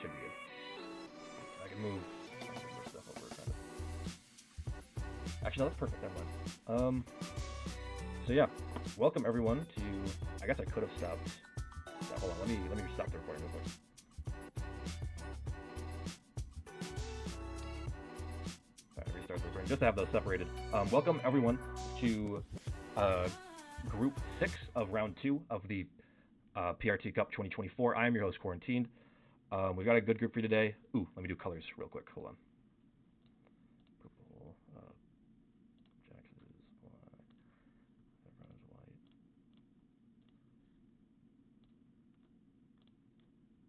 should be good. I can move this stuff over, kind of. Actually, no, that's perfect. Never mind. So yeah, welcome everyone to. I guess I could have stopped. Yeah, hold on. Let me stop the recording real quick. Alright, restart the recording just to have those separated. Welcome everyone to Group 6 of Round 2 of the PRT CUP 2024. I am your host, Quarantined. We've got a good group for you today. Ooh, let me do colors real quick. Hold on. Purple, Jax is black, everyone is white.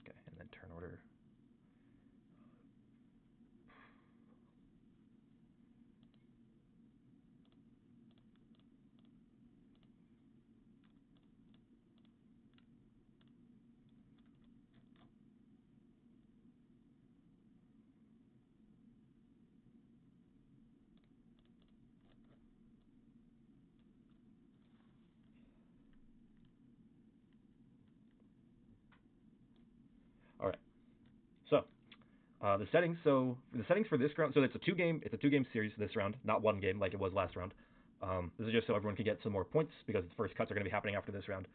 Okay, and then turn order. All right. So the settings. So the settings for this round. So it's a two game series this round, not one game like it was last round. This is just so everyone can get some more points because the first cuts are going to be happening after this round.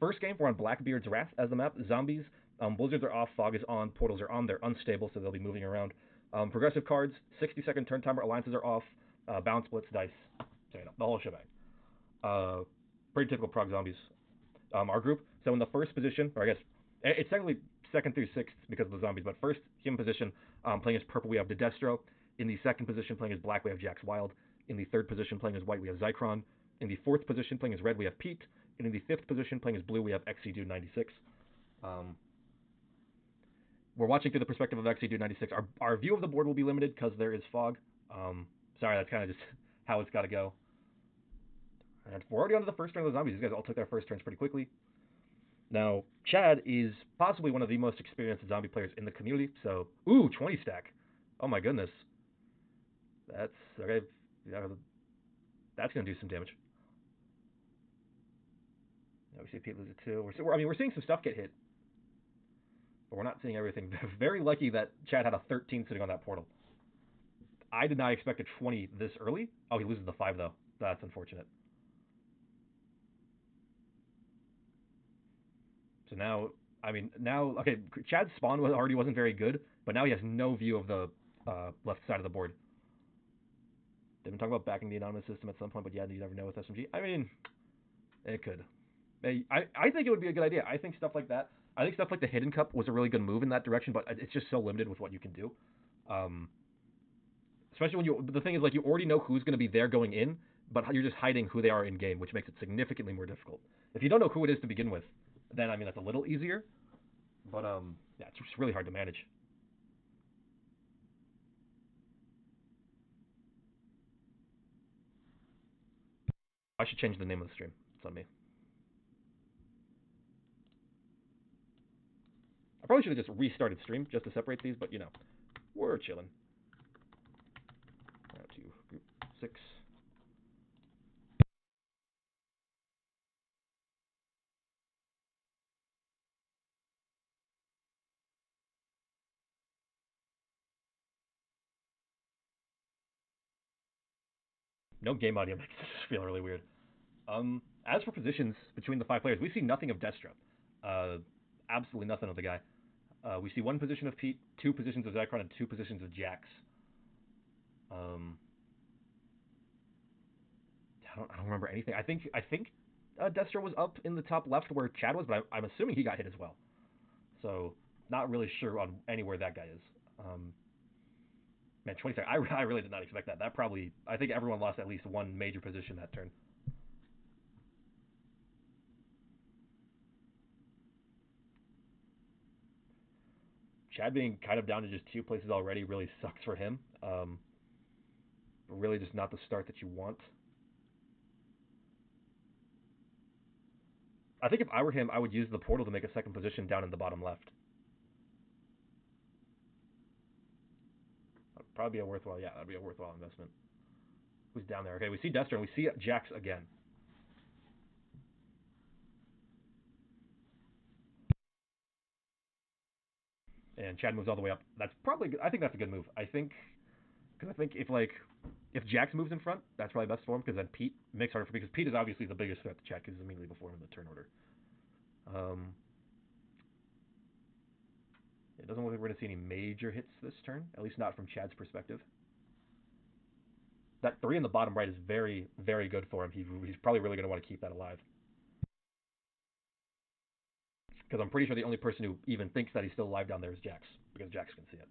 First game, we're on Blackbeard's Wrath as the map. Zombies. Blizzards are off. Fog is on. Portals are on. They're unstable, so they'll be moving around. Progressive cards. 60-second turn timer. Alliances are off. Balance splits, dice. So you know, the whole shebang. Pretty typical prog zombies. Our group. So in the first position, or I guess it's technically second through sixth because of the zombies, but first human position, playing as purple, we have Dedestro. In the second position, playing as black, we have Jax Wild. In the third position, playing as white, we have Zycron. In the fourth position, playing as red, we have Pete. And in the fifth position, playing as blue, we have XCDude96. We're watching through the perspective of XCDude96. Our view of the board will be limited because there is fog. Sorry, that's kind of just how it's got to go. And we're already on to the first turn of the zombies. These guys all took their first turns pretty quickly. Now, Chad is possibly one of the most experienced zombie players in the community, so... Ooh, 20 stack. Oh my goodness. That's... Okay, yeah, that's going to do some damage. Now we see Pete lose it too. We're seeing some stuff get hit. But we're not seeing everything. Very lucky that Chad had a 13 sitting on that portal. I did not expect a 20 this early. Oh, he loses the 5 though. That's unfortunate. So now, okay, Chad's spawn already wasn't very good, but now he has no view of the left side of the board. They've been talking about backing the anonymous system at some point, but yeah, you never know with SMG. I mean, it could. I think it would be a good idea. I think stuff like that. I think stuff like the Hidden Cup was a really good move in that direction, but it's just so limited with what you can do. Especially when the thing is, like, you already know who's going to be there going in, but you're just hiding who they are in game, which makes it significantly more difficult. If you don't know who it is to begin with, then, I mean, that's a little easier. But, yeah, it's just really hard to manage. I should change the name of the stream. It's on me. I probably should have just restarted stream just to separate these, but, you know, we're chilling. Round 2, Group 6. No game audio makes this feel really weird. As for positions between the 5 players, we see nothing of Destro. Absolutely nothing of the guy. We see 1 position of Pete, 2 positions of Zycron, and 2 positions of Jax. I don't remember anything. I think Destro was up in the top left where Chad was, but I'm assuming he got hit as well. So not really sure on anywhere that guy is. Man, 20 seconds. I really did not expect that. I think everyone lost at least 1 major position that turn. Chad being kind of down to just 2 places already really sucks for him. Really just not the start that you want. I think if I were him, I would use the portal to make a second position down in the bottom left. That'd probably be a worthwhile, yeah, that'd be a worthwhile investment. Who's down there? Okay, we see Destro and we see Jax again. and Chad moves all the way up. That's probably I think that's a good move. I think because I think if Jax moves in front, that's probably best for him because then Pete makes it harder for because Pete is obviously the biggest threat to Chad because he's immediately before him in the turn order. It doesn't look like we're going to see any major hits this turn, at least not from Chad's perspective. That 3 in the bottom right is very, very good for him. He's probably really going to want to keep that alive. Because I'm pretty sure the only person who even thinks that he's still alive down there is Jax, because Jax can see it.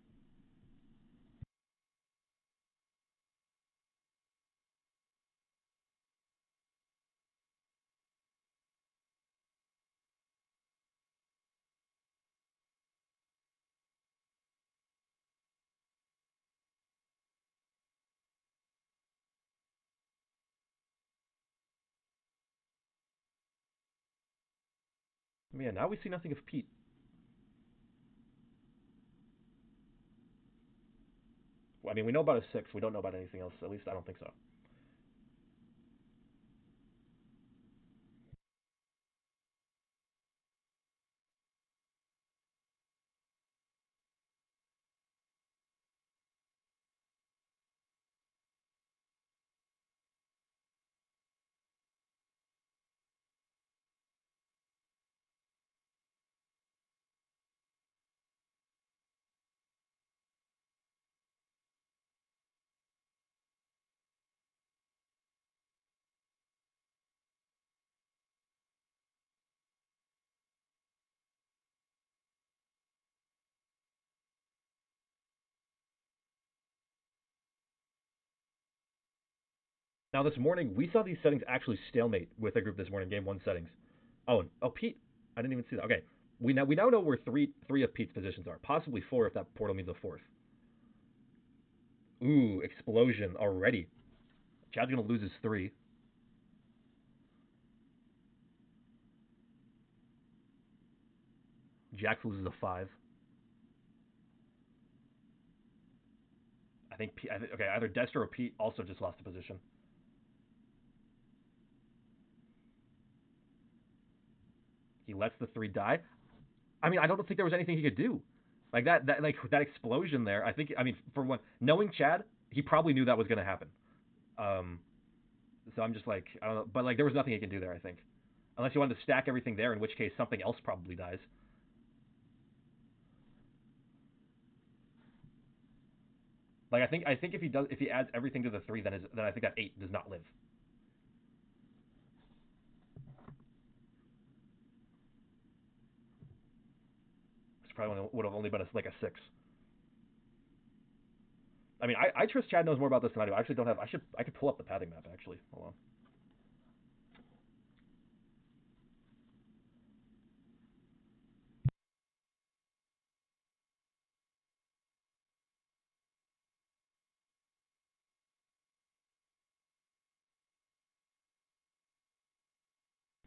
Man, now we see nothing of Pete. Well, I mean, we know about his 6. We don't know about anything else. At least I don't think so. Now this morning we saw these settings actually stalemate with a group this morning, game 1 settings. Oh, Pete, I didn't even see that. Okay, we now know where three of Pete's positions are, possibly 4 if that portal means a 4th. Ooh, explosion already. Chad's gonna lose his 3. Jax loses a 5. I think okay, either Destro or Pete also just lost a position. He lets the 3 die. I mean, I don't think there was anything he could do. Like that explosion there. I mean, for one, knowing Chad, he probably knew that was going to happen. Um, so I'm just like, I don't know, but like there was nothing he can do there. I think, unless he wanted to stack everything there, in which case something else probably dies. Like I think if he adds everything to the 3, then I think that 8 does not live. It's probably would have only been like a 6. I mean, I trust Chad knows more about this than I do. I actually don't have. I could pull up the pathing map actually. Hold on.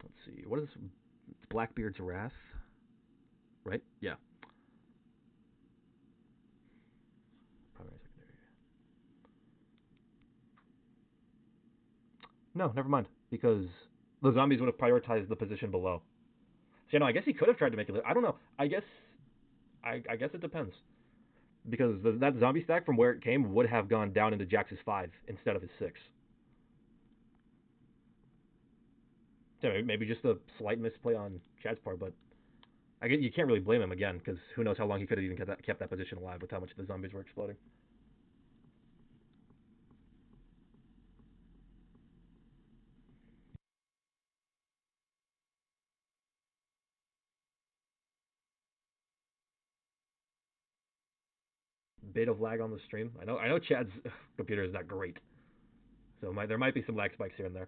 Let's see. What is Blackbeard's Wrath? Right? Yeah. Primary, secondary. No, never mind. Because the zombies would have prioritized the position below. So I guess he could have tried to make it. I don't know. I guess it depends because that zombie stack from where it came would have gone down into Jax's 5 instead of his 6. So maybe just a slight misplay on Chad's part, but I guess you can't really blame him again because who knows how long he could have even kept that position alive with how much the zombies were exploding. Bit of lag on the stream. I know Chad's computer is not great, so there might be some lag spikes here and there.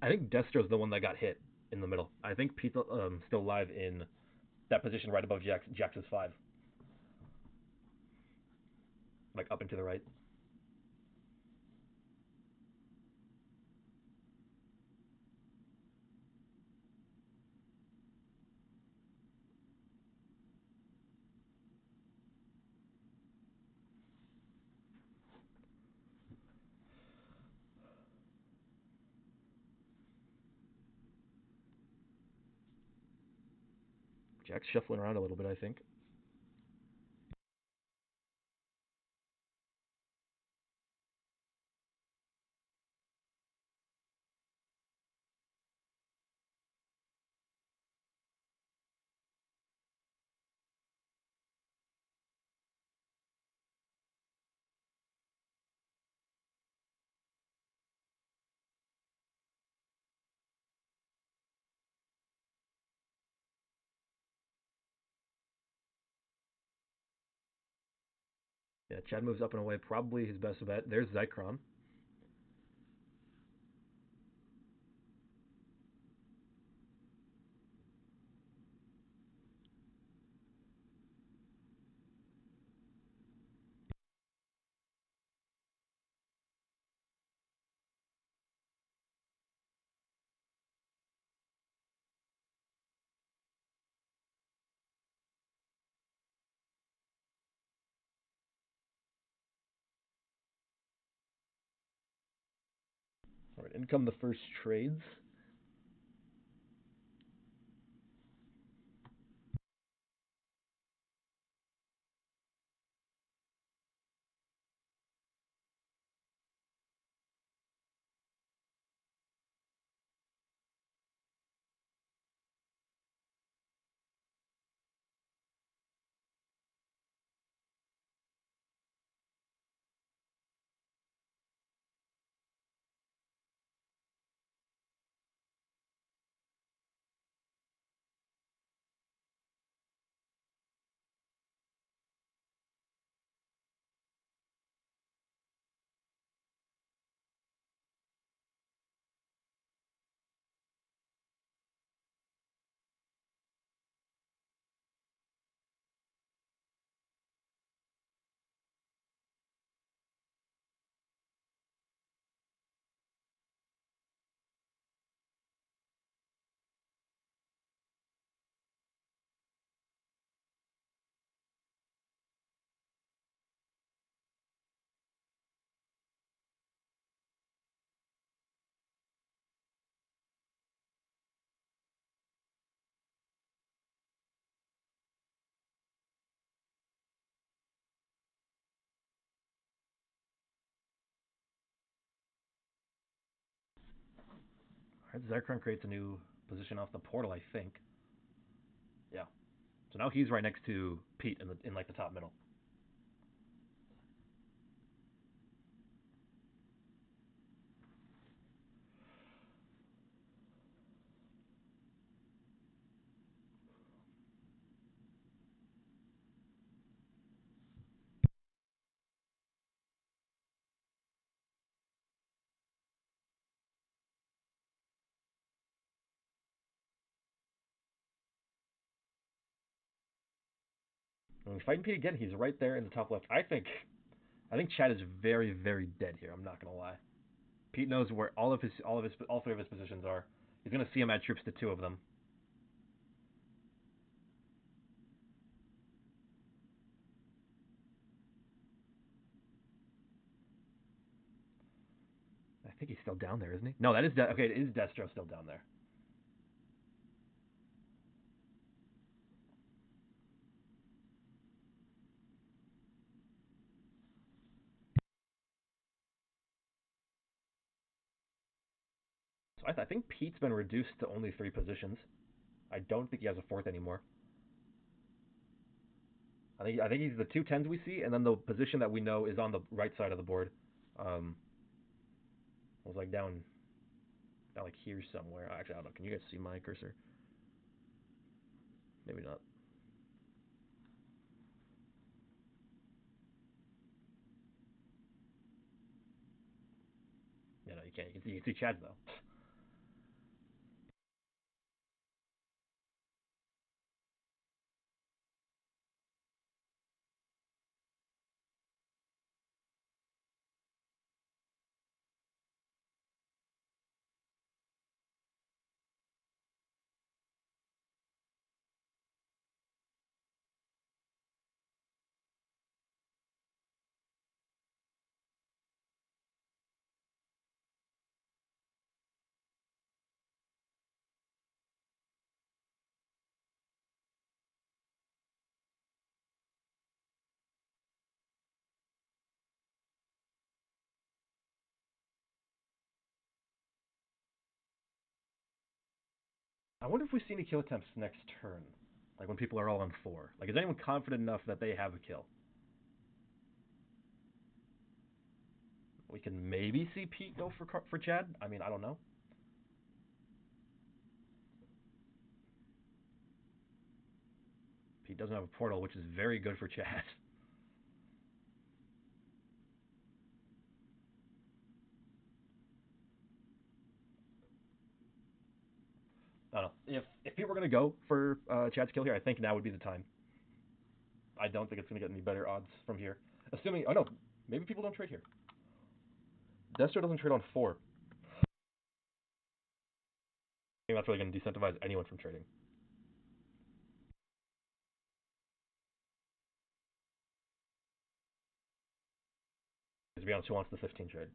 I think Destro's the one that got hit in the middle. I think Pete's still live in that position right above Jax's 5. Like up and to the right. Jack's shuffling around a little bit, I think. Yeah, Chad moves up and away. Probably his best bet. There's Zycron. All right, in come the first trades. All right, Zycron creates a new position off the portal, I think. Yeah. So now he's right next to Pete in like the top middle. When we fighting Pete again, he's right there in the top left. I think Chad is very very dead here. I'm not gonna lie. Pete knows where all 3 of his positions are. He's gonna see him add troops to 2 of them. I think he's still down there, isn't he? No, that is okay. It is Destro still down there. So I think Pete's been reduced to only 3 positions. I don't think he has a 4th anymore. I think he's the 2 10s we see, and then the position that we know is on the right side of the board. It was like down like here somewhere. Actually, I don't know. Can you guys see my cursor? Maybe not. Yeah, no, you can't. You can see Chad's though. I wonder if we see any kill attempts next turn, like when people are all on 4. Like, is anyone confident enough that they have a kill? We can maybe see Pete go for Chad. I mean, I don't know. Pete doesn't have a portal, which is very good for Chad. I don't know. If people were gonna go for Chad's kill here, I think now would be the time. I don't think it's gonna get any better odds from here. Assuming, oh no, maybe people don't trade here. Destro doesn't trade on 4. I think that's really gonna decentivize anyone from trading. To be honest, who wants the 15 trade?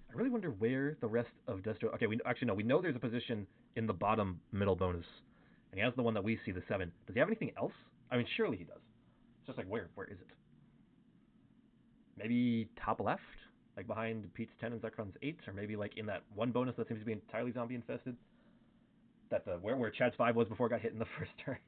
I really wonder where the rest of Destro. Okay, we actually no, we know there's a position in the bottom middle bonus, and he has the one that we see, the 7. Does he have anything else? I mean, surely he does. It's just like where? Where is it? Maybe top left, like behind Pete's 10 and Zekron's 8, or maybe like in that one bonus that seems to be entirely zombie infested. That the where Chad's 5 was before it got hit in the first turn.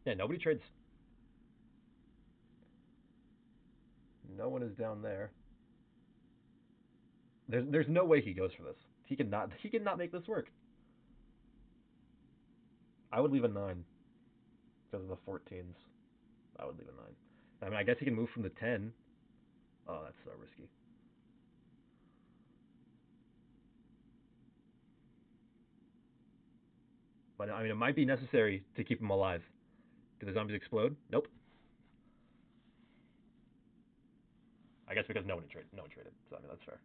Yeah, nobody trades. No one is down there. There's no way he goes for this. He cannot make this work. I would leave a 9 because of the 14s. I would leave a 9. I mean, I guess he can move from the 10. Oh, that's so risky. But I mean, it might be necessary to keep him alive. Do the zombies explode? Nope. I guess because no one traded. So I mean, that's fair.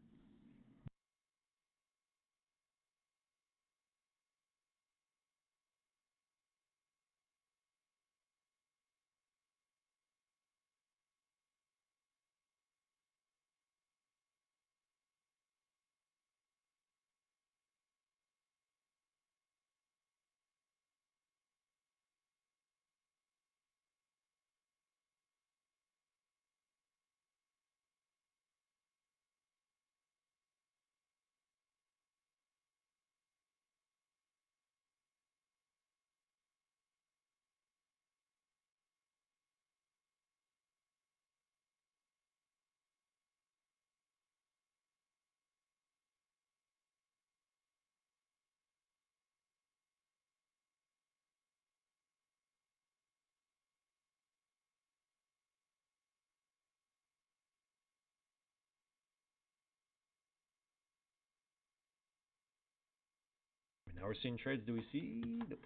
I mean, now we're seeing trades. Do we see? Nope.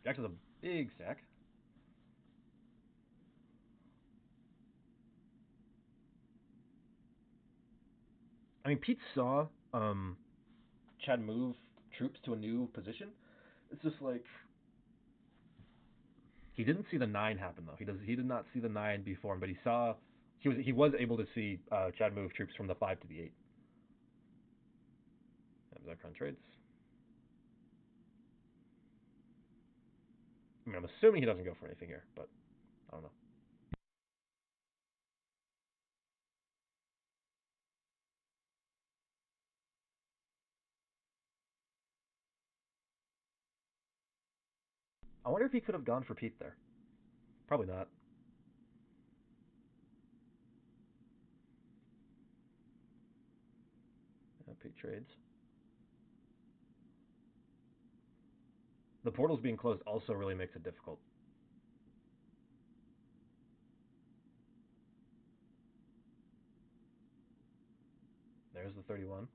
Jax is a big stack. I mean, Pete saw Chad move troops to a new position. It's just like he didn't see the 9 happen though. He did not see the 9 before him, but he was able to see Chad move troops from the 5 to the 8. Zekron trades. I mean, I'm assuming he doesn't go for anything here, but I don't know. I wonder if he could have gone for Pete there. Probably not. Pete trades. The portals being closed also really makes it difficult. the 31.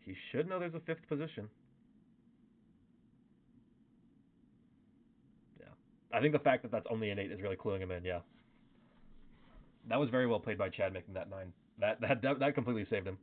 He should know there's a fifth position. Yeah. I think the fact that that's only an 8 is really cluing him in, yeah. That was very well played by Chad making that 9. That completely saved him.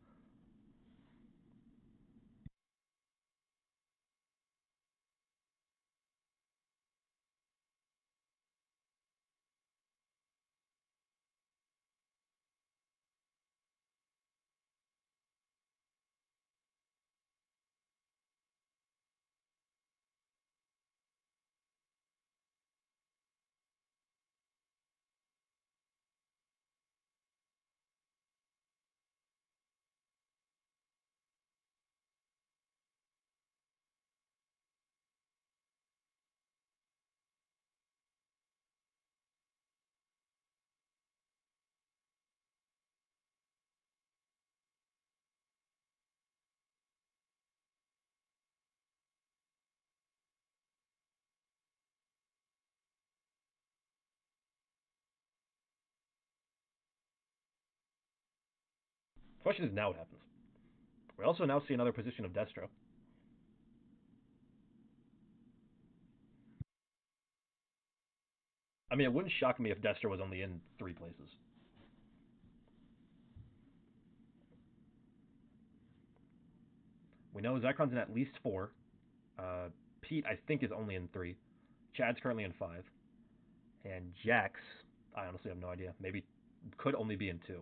The question is now what happens. We also now see another position of Destro. I mean, it wouldn't shock me if Destro was only in 3 places. We know Zekron's in at least 4. Pete, I think, is only in 3. Chad's currently in 5. And Jax, I honestly have no idea. Maybe could only be in 2.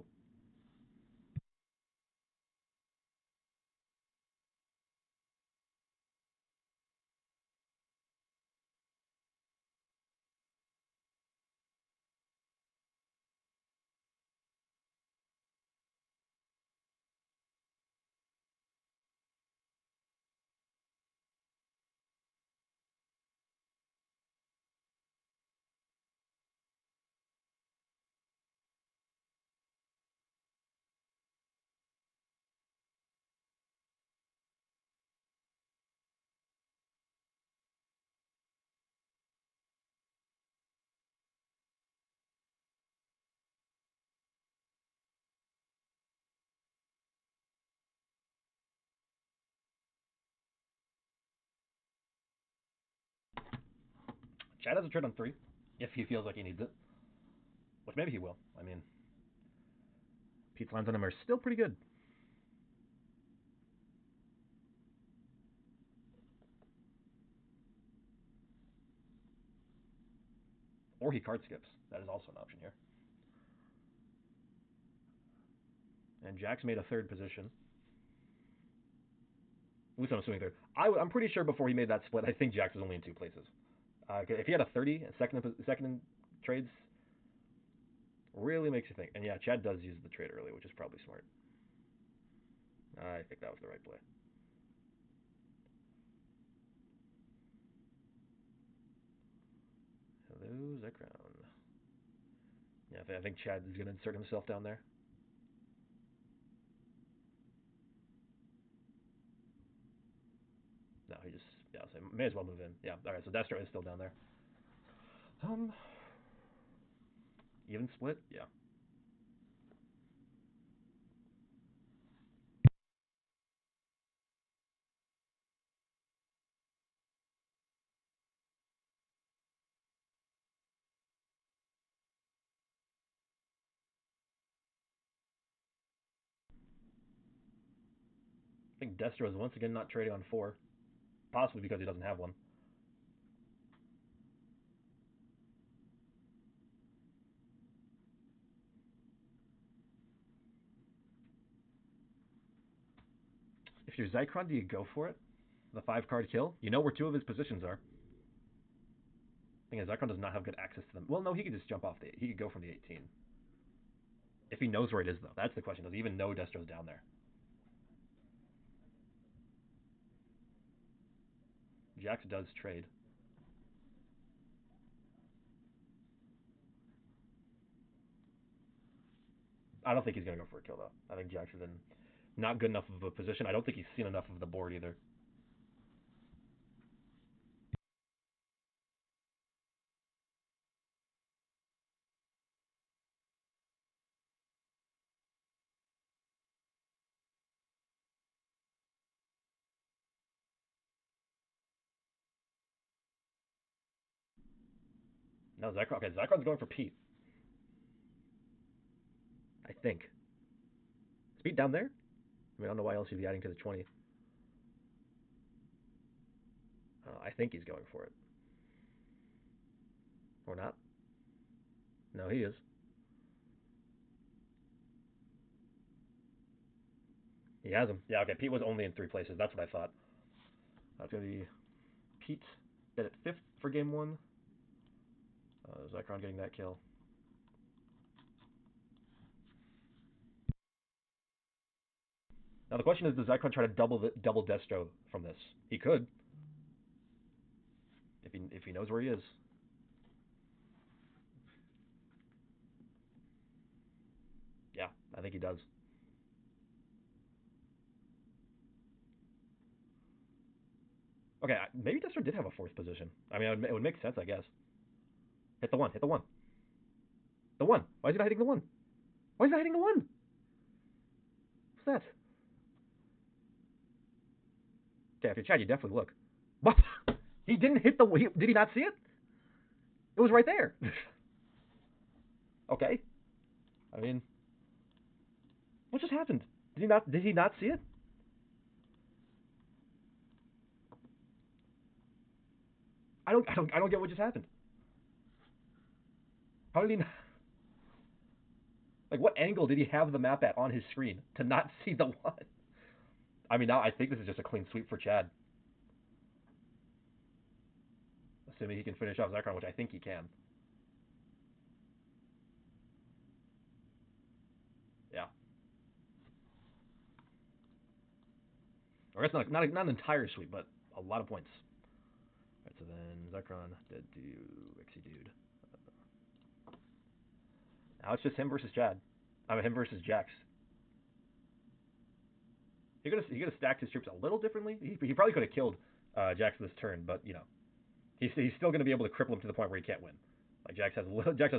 Chad has a trade on 3 if he feels like he needs it, which maybe he will. I mean, Pete's lines on him are still pretty good. Or he card skips. That is also an option here. And Jax made a 3rd position. At least I'm assuming 3rd. I'm pretty sure before he made that split, I think Jax was only in 2 places. If he had a 30, second in trades, really makes you think. And yeah, Chad does use the trade early, which is probably smart. I think that was the right play. Hello, Zekron. Yeah, I think Chad is going to insert himself down there. No, he just, yeah, so may as well move in. Yeah, all right, so Destro is still down there. Even split? Yeah. I think Destro is once again not trading on 4, possibly because he doesn't have one. If you're Zycron, do you go for it? The 5-card kill? You know where 2 of his positions are. Thing is, Zycron does not have good access to them. Well, no, he could just jump off the. He could go from the 18. If he knows where it is, though, that's the question. Does he even know Destro's down there? Jax does trade. I don't think he's gonna go for a kill though. I think Jax is in not good enough of a position. I don't think he's seen enough of the board either. No, Zekrom. Okay, Zekron's going for Pete. I think. Is Pete down there? I mean, I don't know why else he'd be adding to the 20. I think he's going for it. Or not? No, he is. He has him. Yeah, okay. Pete was only in 3 places. That's what I thought. That's going to be Pete dead at 5th for game 1. Zekrom getting that kill. Now the question is, does Zekrom try to double Destro from this? He could, if he knows where he is. Yeah, I think he does. Okay, maybe Destro did have a 4th position. I mean, it would make sense, I guess. Hit the 1. Hit the 1. The 1. Why is he not hitting the 1? Why is he not hitting the 1? What's that? Okay, if you're Chad, you definitely look. What? He didn't hit the. Did he not see it? It was right there. Okay. I mean, what just happened? Did he not? Did he not see it? I don't get what just happened. How did he? Not, like, what angle did he have the map at on his screen to not see the 1? I mean, now I think this is just a clean sweep for Chad. Assuming he can finish off Zekrom, which I think he can. Yeah. Or it's not an entire sweep, but a lot of points. Alright, so then Zekrom dead to Rixie Dude. Now it's just him versus Chad. I mean, him versus Jax. He could have stacked his troops a little differently. He probably could have killed Jax this turn, but you know, he's still going to be able to cripple him to the point where he can't win. Like Jax has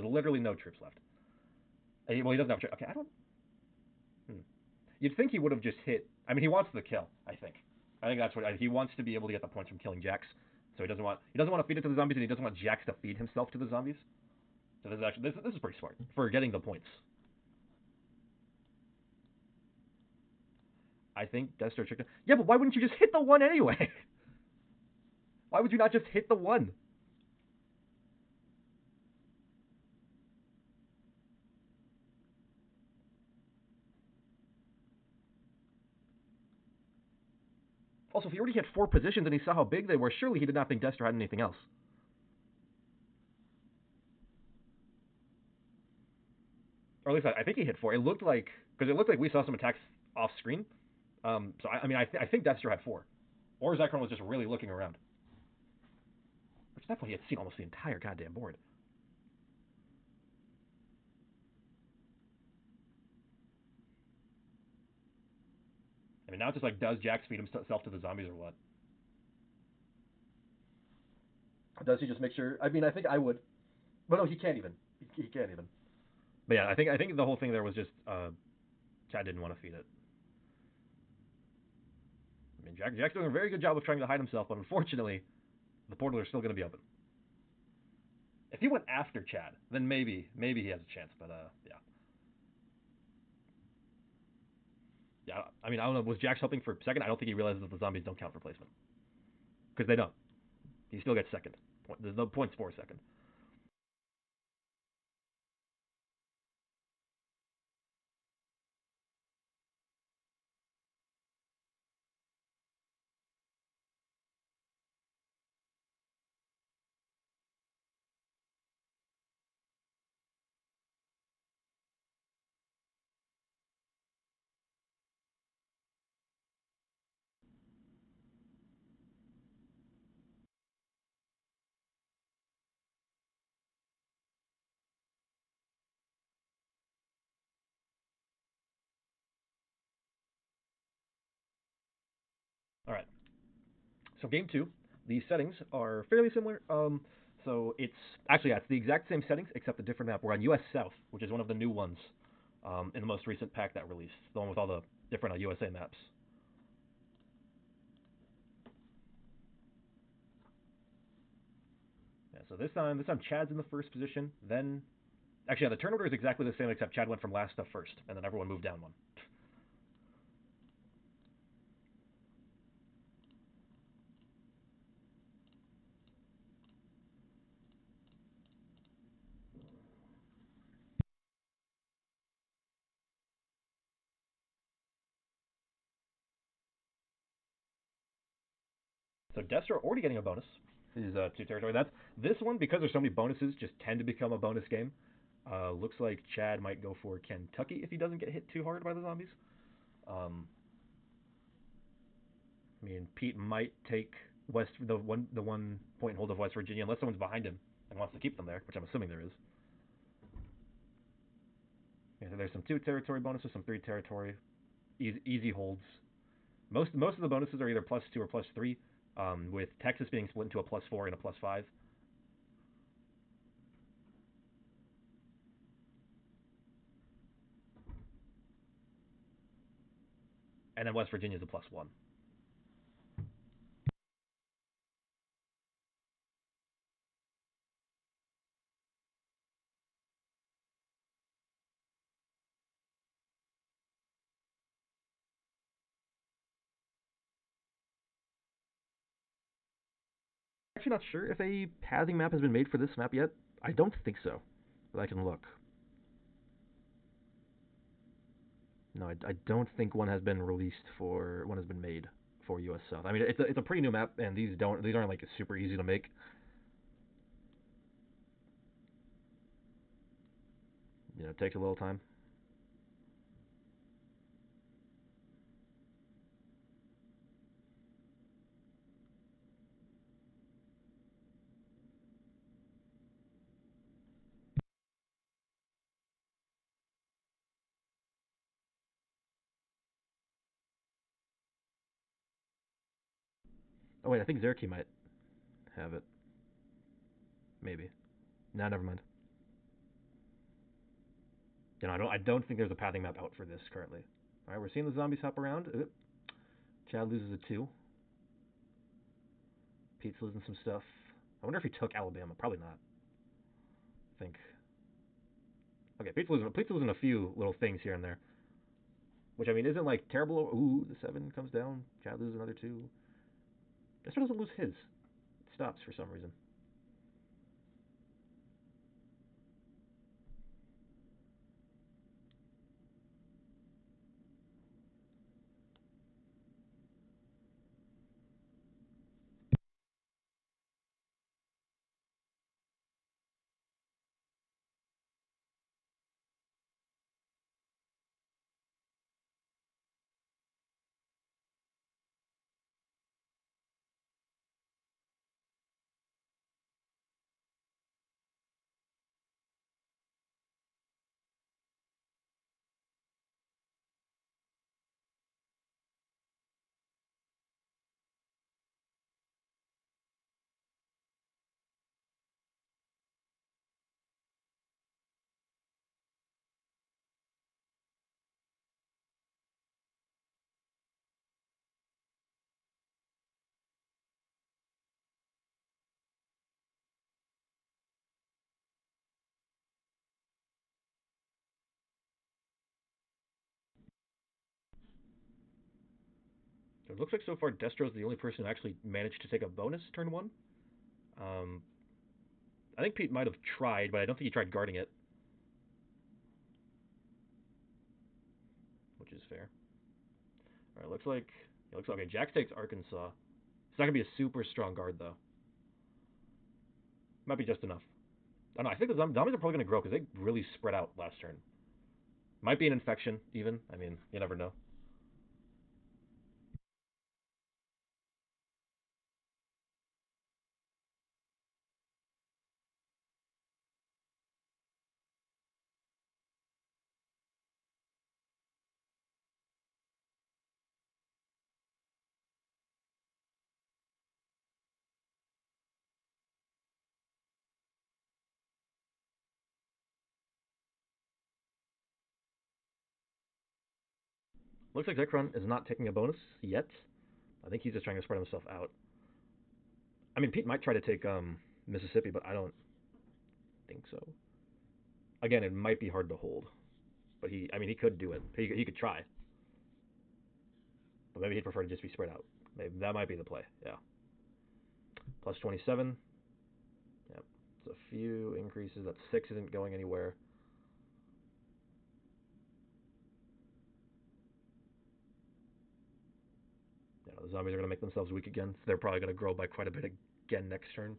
literally no troops left. Well, he doesn't have. Okay, I don't. You'd think he would have just hit. I mean, he wants the kill. I think that's what he wants to be able to get the points from killing Jax. So he doesn't want to feed it to the zombies, and he doesn't want Jax to feed himself to the zombies. So this is pretty smart for getting the points. I think Destro tricked him. Yeah, but why wouldn't you just hit the 1 anyway? Why would you not just hit the 1? Also, if he already had 4 positions and he saw how big they were, surely he did not think Destro had anything else. Or at least I think he hit 4. It looked like we saw some attacks off screen. So I mean, I think Destro had 4, or Zekrom was just really looking around. Which at that point he had seen almost the entire goddamn board. I mean, now it's just like, does Jax feed himself to the zombies or what? Does he just make sure? I mean, I think I would, but no, he can't even. He can't even. But yeah, I think the whole thing there was just Chad didn't want to feed it. I mean, Jack's doing a very good job of trying to hide himself, but unfortunately, the portal are still going to be open. If he went after Chad, then maybe he has a chance. But yeah. Yeah, I mean, I don't know. Was Jax hoping for second? I don't think he realizes that the zombies don't count for placement. Because they don't. He still gets second. There's no points for second. All right. So game 2, the settings are fairly similar. So it's actually, yeah, it's the exact same settings except a different map. We're on US South, which is one of the new ones in the most recent pack that released, the one with all the different USA maps. Yeah, So this time Chad's in the first position. Then, actually, yeah, the turn order is exactly the same except Chad went from last to first, and then everyone moved down one. So Destro already getting a bonus. His two territory. That's this one because there's so many bonuses. Just tend to become a bonus game. Looks like Chad might go for Kentucky if he doesn't get hit too hard by the zombies. Um, I mean, Pete might take the one point hold of West Virginia unless someone's behind him and wants to keep them there, which I'm assuming there is. Yeah, so there's some two territory bonuses, some three territory, easy holds. Most of the bonuses are either +2 or +3, with Texas being split into a +4 and a +5. And then West Virginia is a +1. Actually, not sure if a pathing map has been made for this map yet. I don't think so, but I can look. No, I don't think one has been released for one has been made for U.S. South. I mean, it's a pretty new map, and these aren't like super easy to make. It takes a little time. Oh wait, I think Zerky might have it. Maybe. Nah, never mind. I don't think there's a pathing map out for this currently. All right, we're seeing the zombies hop around. Chad loses a 2. Pete's losing some stuff. I wonder if he took Alabama. Probably not. I think. Okay, Pete's losing a few little things here and there, which I mean isn't like terrible. Ooh, the 7 comes down. Chad loses another 2. This one doesn't lose his. It stops for some reason. So it looks like so far Destro's the only person who actually managed to take a bonus turn 1. Um, I think Pete might have tried, but I don't think he tried guarding it, which is fair. All right, looks like okay. Jax takes Arkansas. It's not gonna be a super strong guard though. Might be just enough. I don't know. I think the zombies are probably gonna grow because they really spread out last turn. Might be an infection even. I mean, you never know. Looks like Zekron is not taking a bonus yet. I think he's just trying to spread himself out. I mean, Pete might try to take Mississippi, but I don't think so. Again, it might be hard to hold, but I mean, he could do it. He could try, but maybe he'd prefer to just be spread out. Maybe that might be the play. Yeah, plus 27. Yep, it's a few increases. That 6 isn't going anywhere. Yeah, the zombies are going to make themselves weak again. So they're probably going to grow by quite a bit again next turn.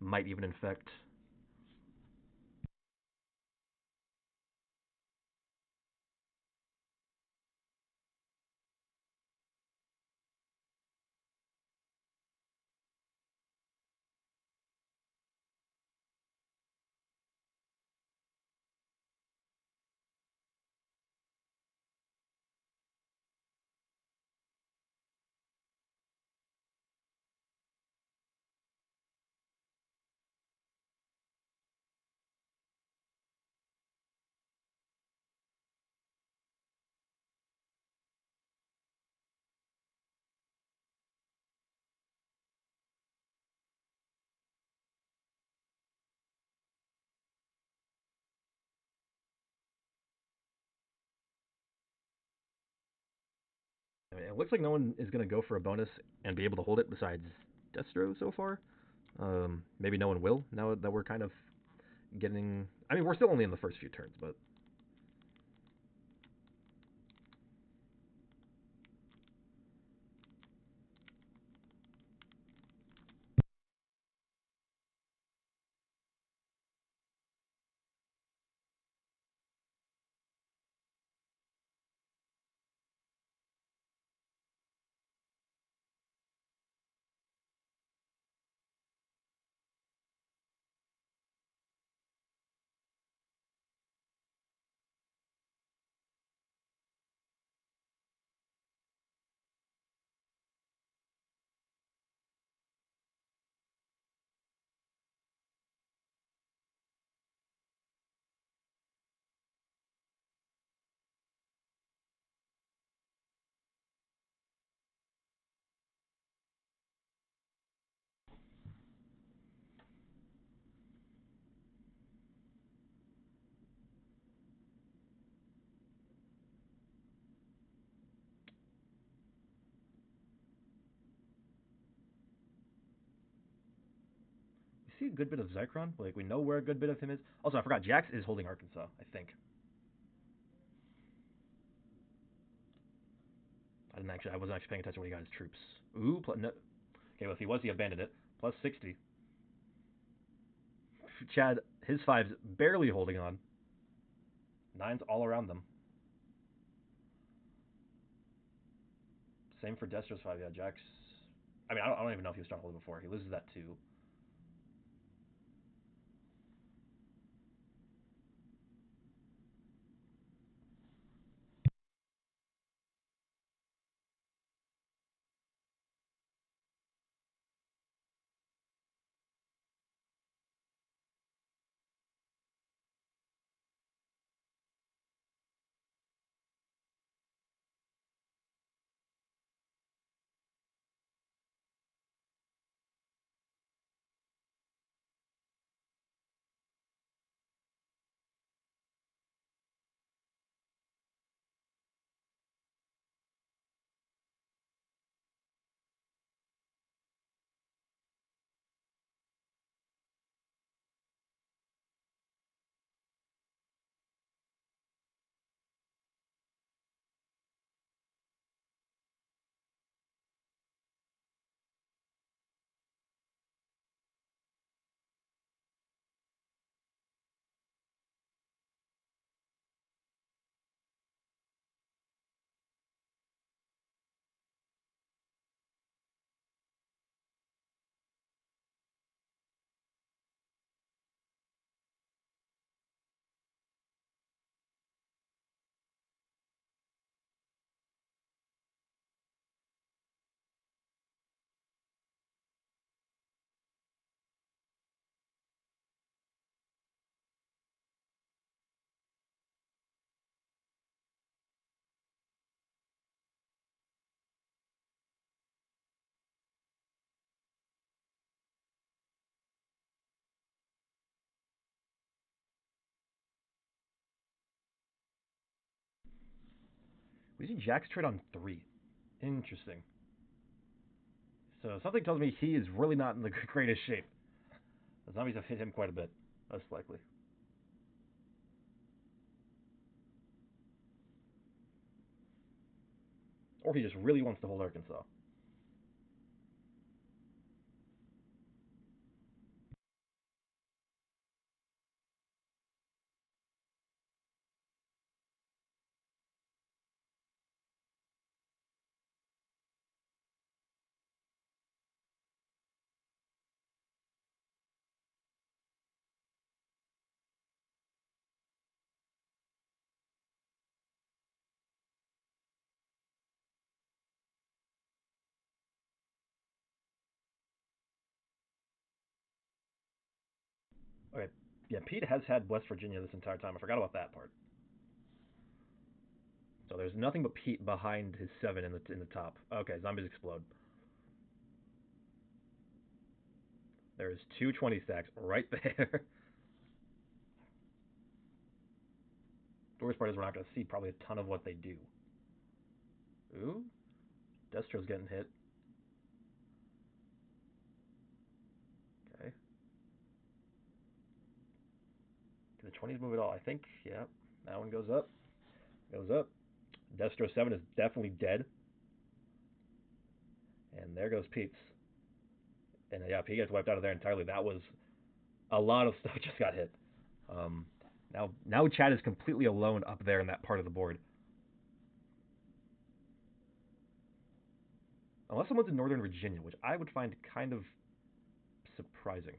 Might even infect. I mean, it looks like no one is going to go for a bonus and be able to hold it besides Destro so far. Maybe no one will now that we're kind of getting. I mean, we're still only in the first few turns, but we see a good bit of Zycron. Like we know where a good bit of him is. Also, I forgot Jax is holding Arkansas. I think. I wasn't actually paying attention when he got his troops. Ooh, no. Okay, well if he was, he abandoned it. Plus 60. Chad, his five's barely holding on. Nine's all around them. Same for Destro's five. Yeah, Jax. I mean, I don't even know if he was strong holding before. He loses that too. We see Jack's trade on 3. Interesting. So something tells me he is really not in the greatest shape. The zombies have hit him quite a bit, most likely. Or he just really wants to hold Arkansas. Okay, yeah, Pete has had West Virginia this entire time. I forgot about that part. So there's nothing but Pete behind his 7 in the top. Okay, zombies explode. There's 220 stacks right there. The worst part is we're not going to see probably a ton of what they do. Ooh, Destro's getting hit. Okay. Can the 20s move at all? I think, yeah. That one goes up. Goes up. Destro 7 is definitely dead. And there goes Pete's. And yeah, Pete gets wiped out of there entirely. That was a lot of stuff just got hit. Um, now Chad is completely alone up there in that part of the board. Unless someone's in Northern Virginia, which I would find kind of surprising.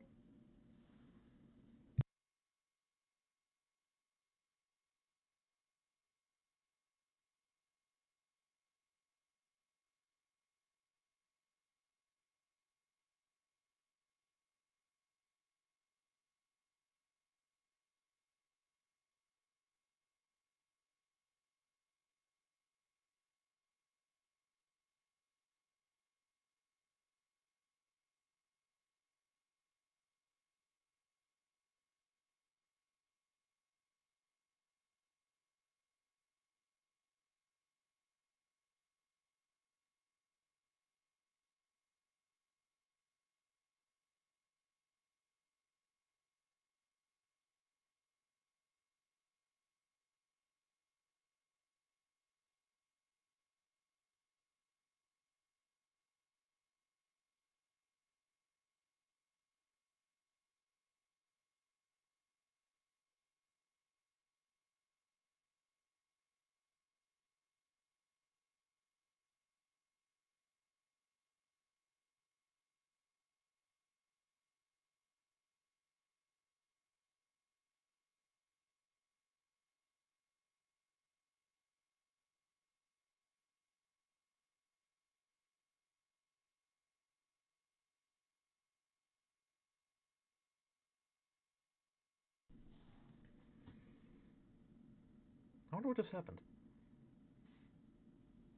I wonder what just happened.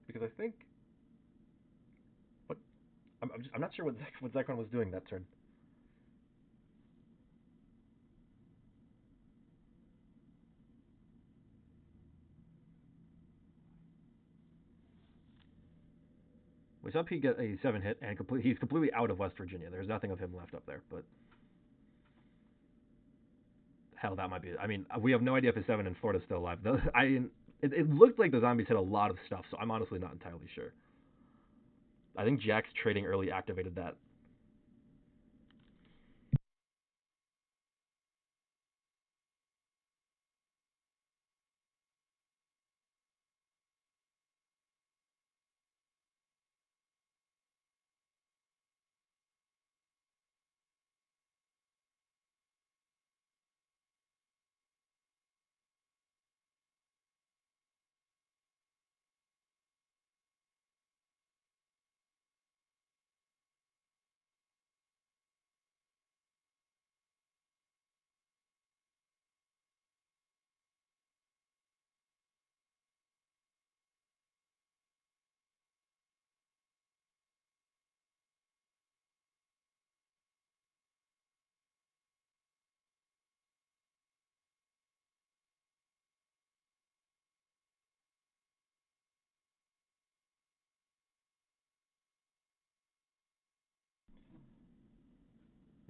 Because I think what I'm not sure what Zekron was doing that turn. We saw Pete get a 7 hit, and he's completely out of West Virginia. There's nothing of him left up there. But hell, that might be it. I mean, we have no idea if his 7 in Florida's still alive. It looked like the zombies hit a lot of stuff, so I'm honestly not entirely sure. I think Jack's trading early activated that.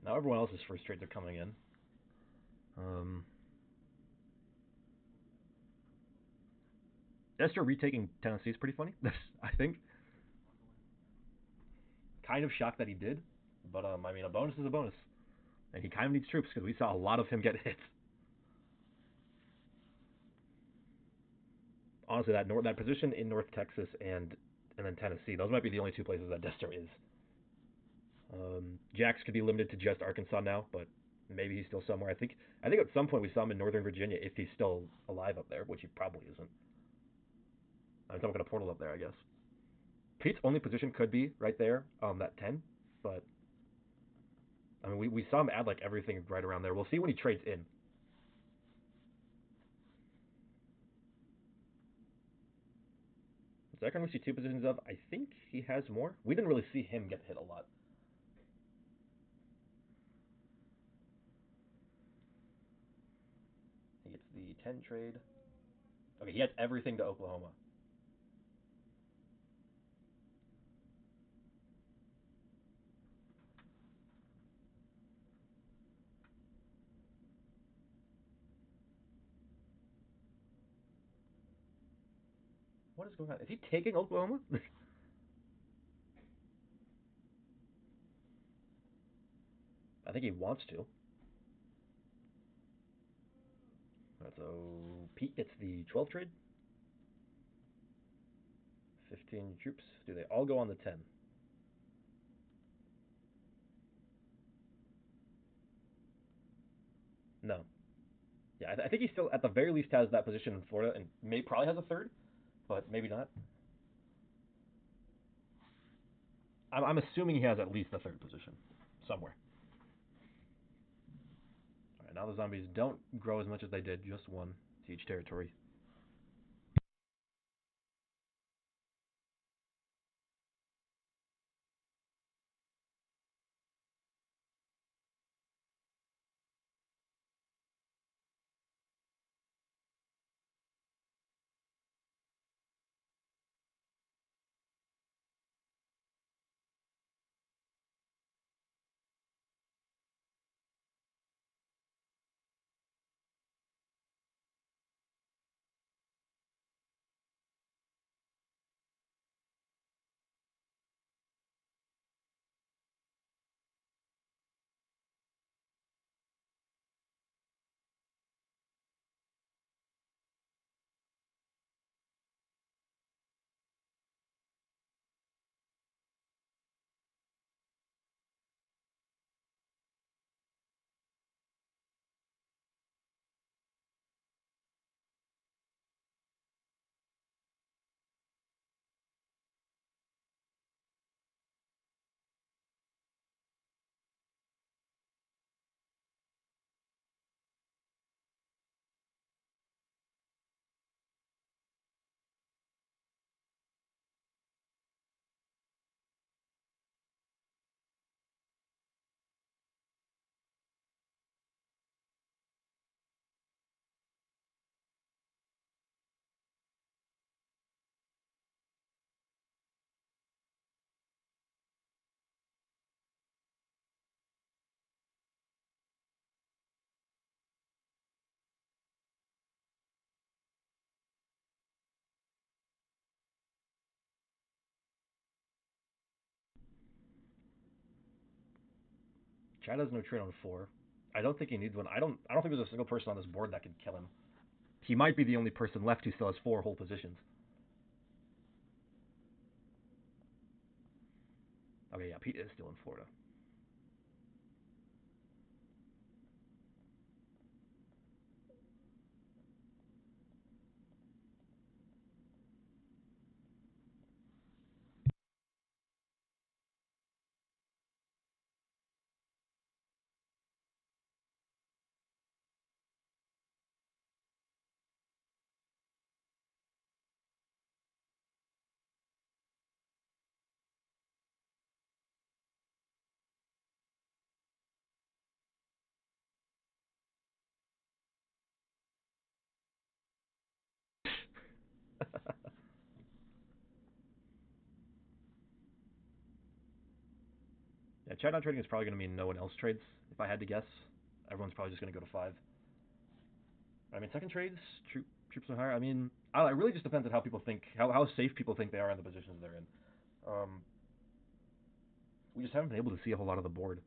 Now everyone else's first trades are coming in. Um, Esther retaking Tennessee is pretty funny. I think. Kind of shocked that he did, but I mean, a bonus is a bonus, and he kind of needs troops because we saw a lot of him get hit. Honestly, that position in North Texas and then Tennessee, those might be the only two places that Dester is. Jax could be limited to just Arkansas now, but maybe he's still somewhere. I think at some point we saw him in Northern Virginia if he's still alive up there, which he probably isn't. I'm talking a portal up there, I guess. Pete's only position could be right there, that 10, but I mean we saw him add like everything right around there. We'll see when he trades in. Zekrom we see two positions of. I think he has more. We didn't really see him get hit a lot. He gets the 10 trade. Okay, he has everything to Oklahoma. What is going on? Is he taking Oklahoma? I think he wants to. Right, so Pete gets the 12 trade. 15 troops. Do they all go on the 10? No. Yeah, I think he still, at the very least, has that position in Florida, and probably has a third, but maybe not. I'm assuming he has at least a third position somewhere. All right, now the zombies don't grow as much as they did, just one to each territory. Chad has no trade on 4. I don't think he needs one. I don't think there's a single person on this board that could kill him. He might be the only person left who still has 4 whole positions. Okay, yeah, Pete is still in Florida. Yeah, chat not trading is probably going to mean no one else trades. If I had to guess, everyone's probably just going to go to 5. I mean, second trades, troops are higher. I mean, it really just depends on how people think, how safe people think they are in the positions they're in. We just haven't been able to see a whole lot of the board.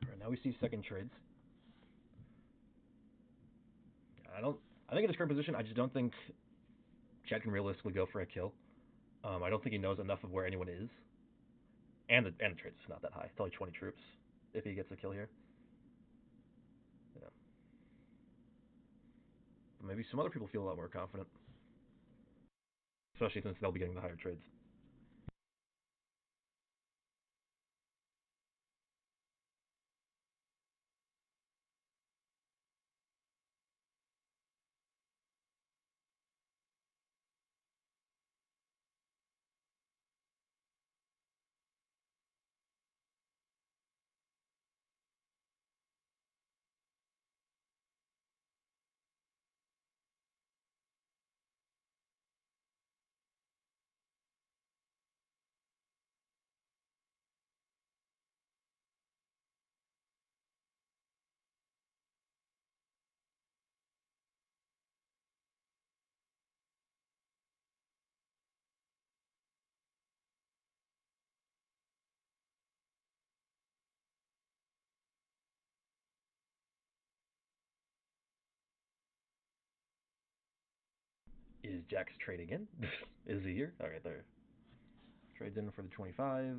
All right, now we see second trades. I don't. I think in his current position, I just don't think Chet can realistically go for a kill. I don't think he knows enough of where anyone is, and the trade's not that high. It's only 20 troops if he gets a kill here. Yeah. But maybe some other people feel a lot more confident, especially since they'll be getting the higher trades. Is Jax trading in? Is he here? All right, there. Trades in for the 25.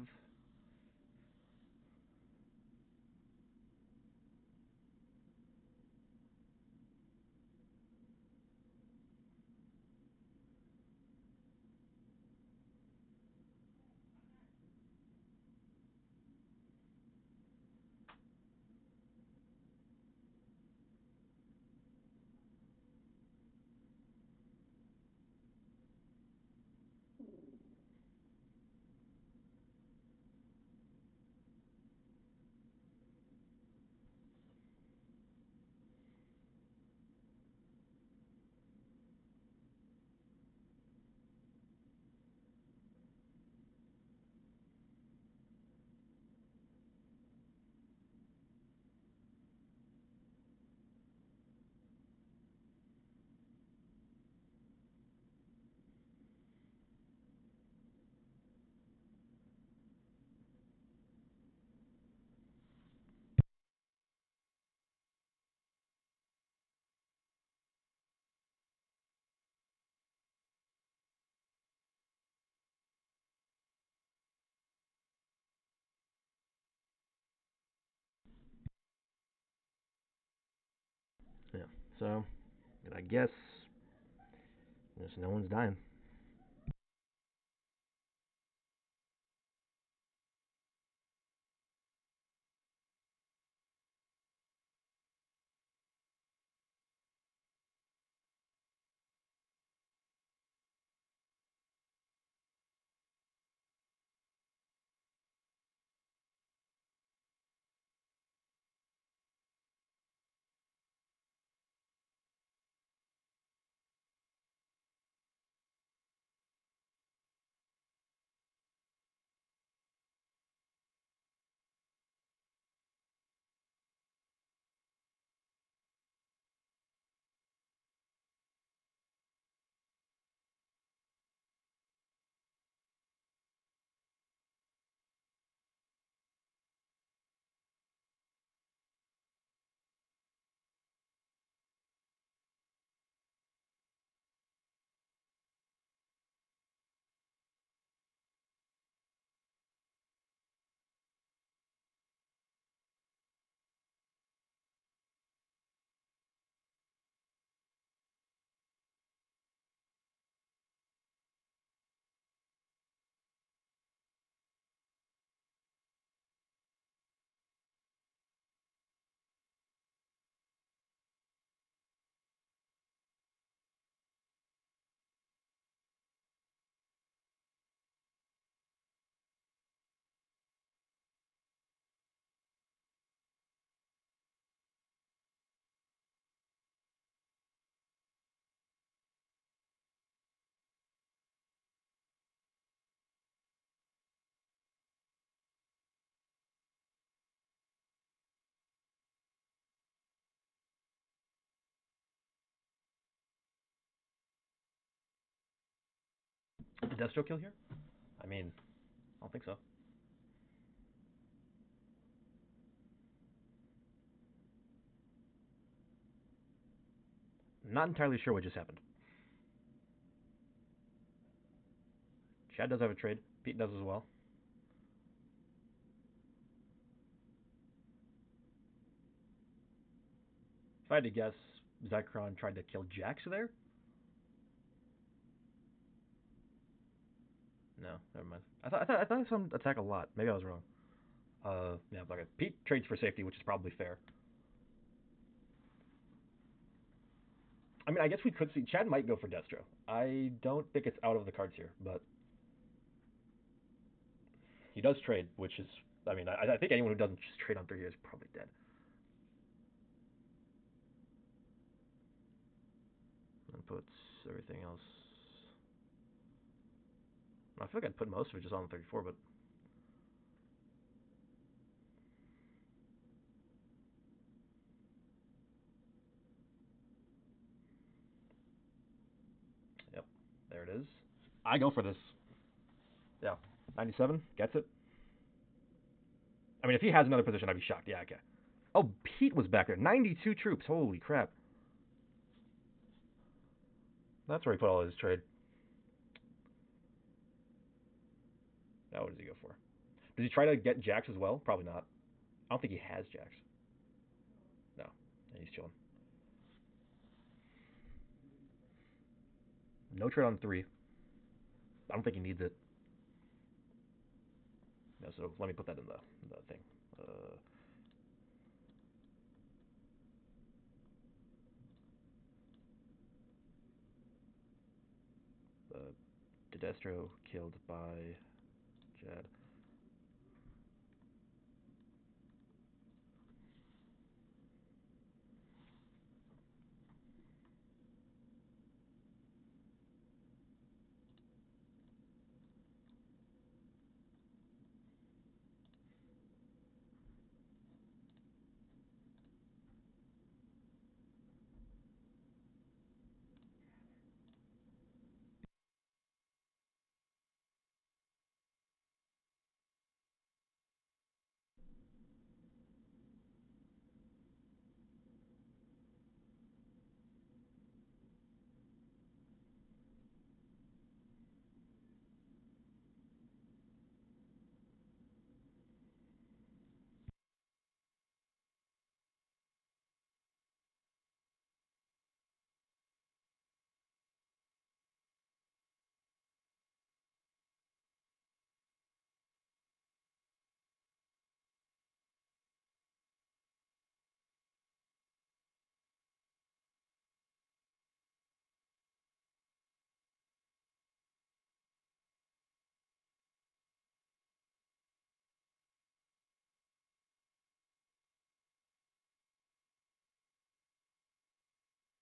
Yeah. So, and I guess Just no one's dying. Destro kill here? I mean, I don't think so. Not entirely sure what just happened. Chad does have a trade. Pete does as well. If I had to guess, Zekron tried to kill Jax there? No, never mind. I thought I saw him attack a lot. Maybe I was wrong. Yeah, okay. Pete trades for safety, which is probably fair. I mean, I guess we could see Chad might go for Destro. I don't think it's out of the cards here, but he does trade, which is, I mean, I think anyone who doesn't just trade on 3 years is probably dead. And puts everything else. I feel like I'd put most of it just on the 34, but yep, there it is. I go for this. Yeah, 97 gets it. I mean, if he has another position, I'd be shocked. Yeah, okay. Oh, Pete was back there. 92 troops. Holy crap. That's where he put all his trade. Now, what does he go for? Does he try to get Jax as well? Probably not. I don't think he has Jax. No, he's chilling. No trade on 3. I don't think he needs it. No, so let me put that in the thing. Uh, Dedestro killed by Jad.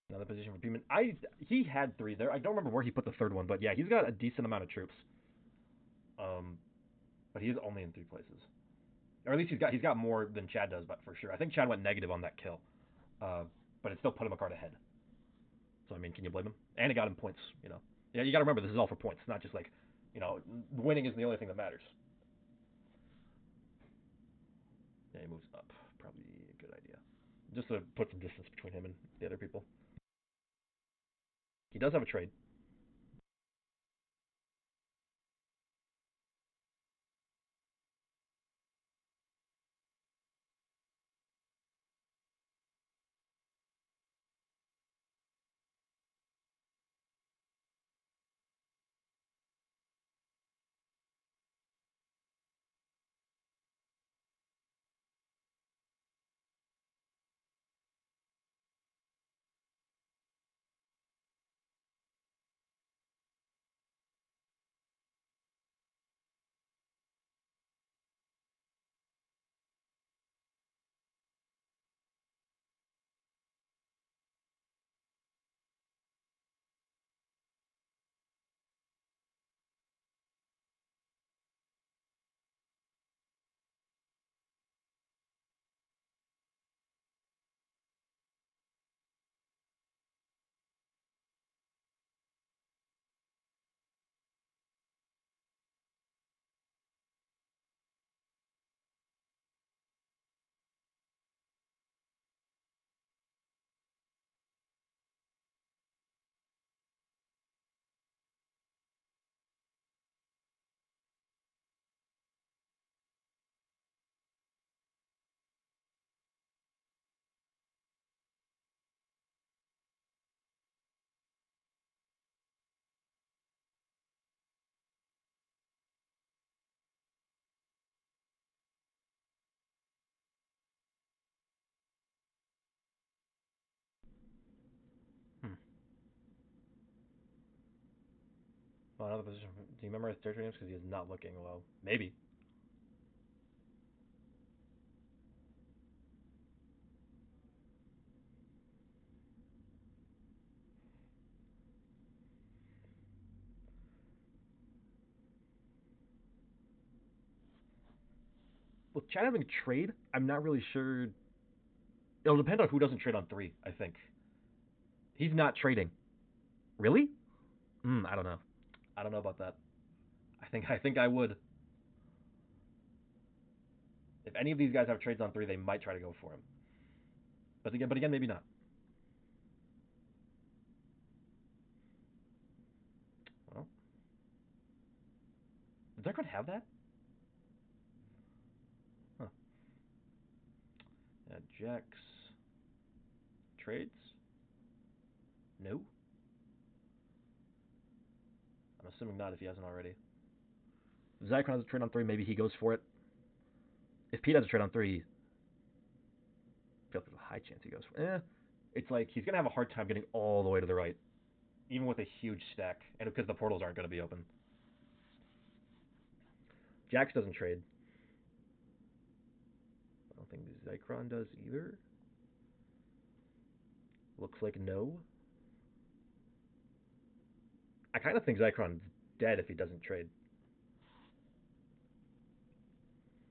Another position for Beeman. He had three there. I don't remember where he put the third one, but yeah, he's got a decent amount of troops. Um, but he is only in three places, or at least he's got more than Chad does, but for sure. I think Chad went negative on that kill, uh, but it still put him a card ahead. So I mean, can you blame him? And it got him points. Yeah, you got to remember this is all for points, not just like, winning is the only thing that matters. Yeah, he moves up. Probably a good idea, just to put some distance between him and the other people. He does have a trade. Hmm. Well, another position. Do you memorize territory names because he is not looking well? Maybe. With Chad having a trade, I'm not really sure. It'll depend on who doesn't trade on three. I think he's not trading. Really? I don't know. I don't know about that. I think I would. If any of these guys have trades on three, they might try to go for him. But again, maybe not. Well, does Darkon have that? Huh. Jax trades? No. I'm assuming not if he hasn't already. If Zycron has a trade on three, maybe he goes for it. If Pete has a trade on three, I feel like there's a high chance he goes for it. It's like he's gonna have a hard time getting all the way to the right, even with a huge stack, and because the portals aren't gonna be open. Jax doesn't trade. I don't think Zycron does either. Looks like no. I kind of think Zycron's dead if he doesn't trade,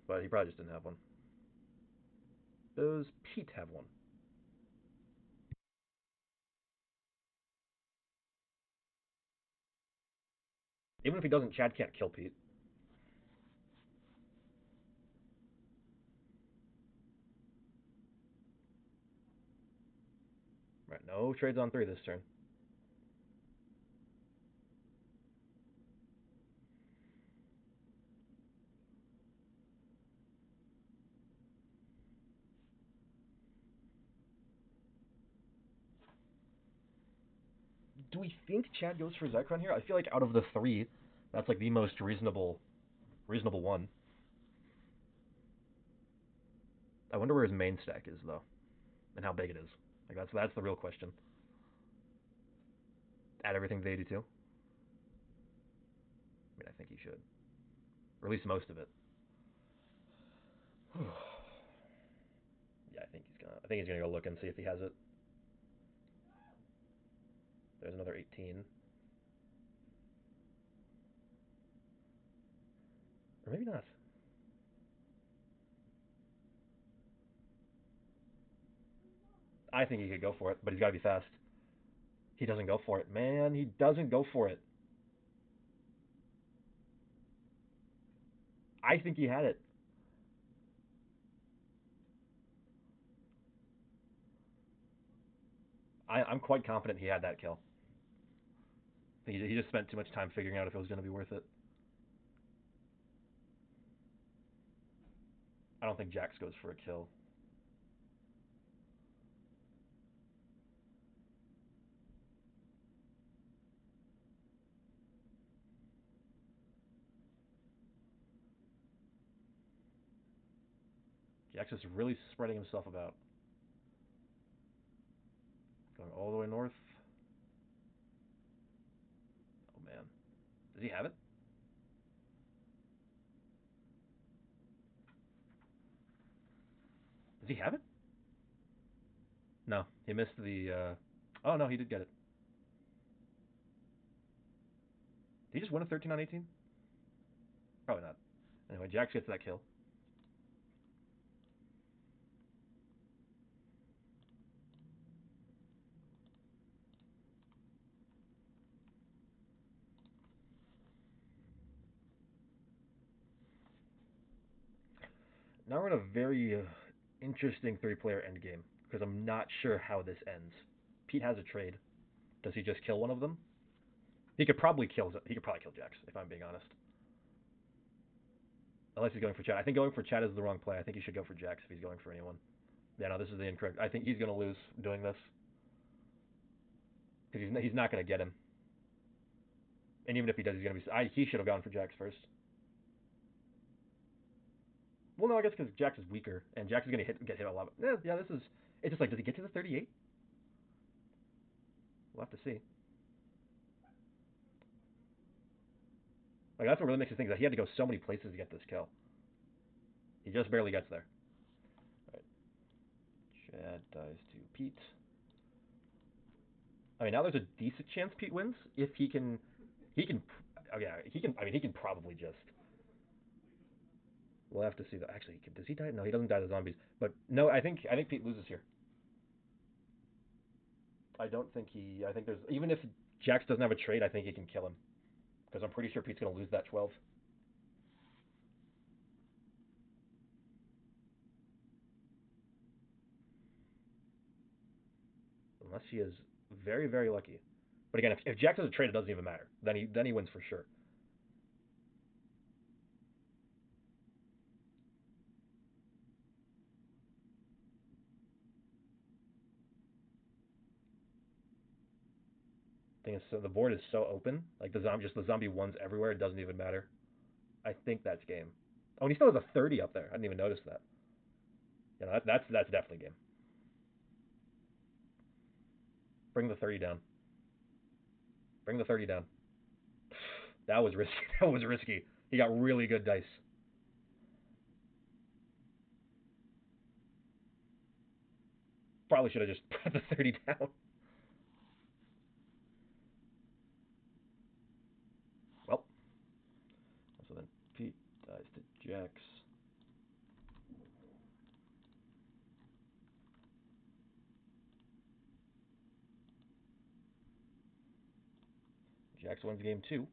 but he probably just didn't have one. Does Pete have one? Even if he doesn't, Chad can't kill Pete. Right, no trades on three this turn. Do we think Chad goes for Zycron here? I feel like out of the three, that's like the most reasonable one. I wonder where his main stack is though, and how big it is. Like that's the real question. Add everything to 82. I mean, I think he should, or at least most of it. Yeah, I think he's gonna. I think he's gonna go look and see if he has it. There's another 18. Or maybe not. I think he could go for it, but he's got to be fast. He doesn't go for it. Man, he doesn't go for it. I think he had it. I'm quite confident he had that kill. He just spent too much time figuring out if it was going to be worth it. I don't think Jax goes for a kill. Jax is really spreading himself about. Going all the way north. Oh man. Does he have it? Does he have it? No, he missed the. Oh no, he did get it. Did he just win a 13 on 18? Probably not. Anyway, Jax gets that kill. Now we're in a very interesting three-player endgame because I'm not sure how this ends. Pete has a trade. Does he just kill one of them? He could probably kill. He could probably kill Jax if I'm being honest. Unless he's going for Chad. I think going for Chad is the wrong play. I think he should go for Jax if he's going for anyone. Yeah, no, this is the incorrect. I think he's going to lose doing this because he's not going to get him. And even if he does, he's going to be. He should have gone for Jax first. Well, no, I guess because Jax is weaker and Jax is going to get hit a lot. Yeah, this is. It's just like, does he get to the 38? We'll have to see. Like that's what really makes me think that he had to go so many places to get this kill. He just barely gets there. All right. Chad dies to Pete. I mean, now there's a decent chance Pete wins if he can. He can. Oh yeah, he can. I mean, he can probably just. We'll have to see that. Actually, does he die? No, he doesn't die to zombies. But no, I think Pete loses here. I don't think he. I think there's even if Jax doesn't have a trade, I think he can kill him because I'm pretty sure Pete's gonna lose that 12. Unless he is very very lucky. But again, if Jax has a trade, it doesn't even matter. Then he wins for sure. Thing is, so the board is so open. Like the zombie ones everywhere. It doesn't even matter. I think that's game. Oh, and he still has a 30 up there. I didn't even notice that. You know, that's definitely game. Bring the 30 down. Bring the 30 down. That was risky. That was risky. He got really good dice. Probably should have just put the 30 down. Well, so then Pete dies to Jax. Jax wins game 2.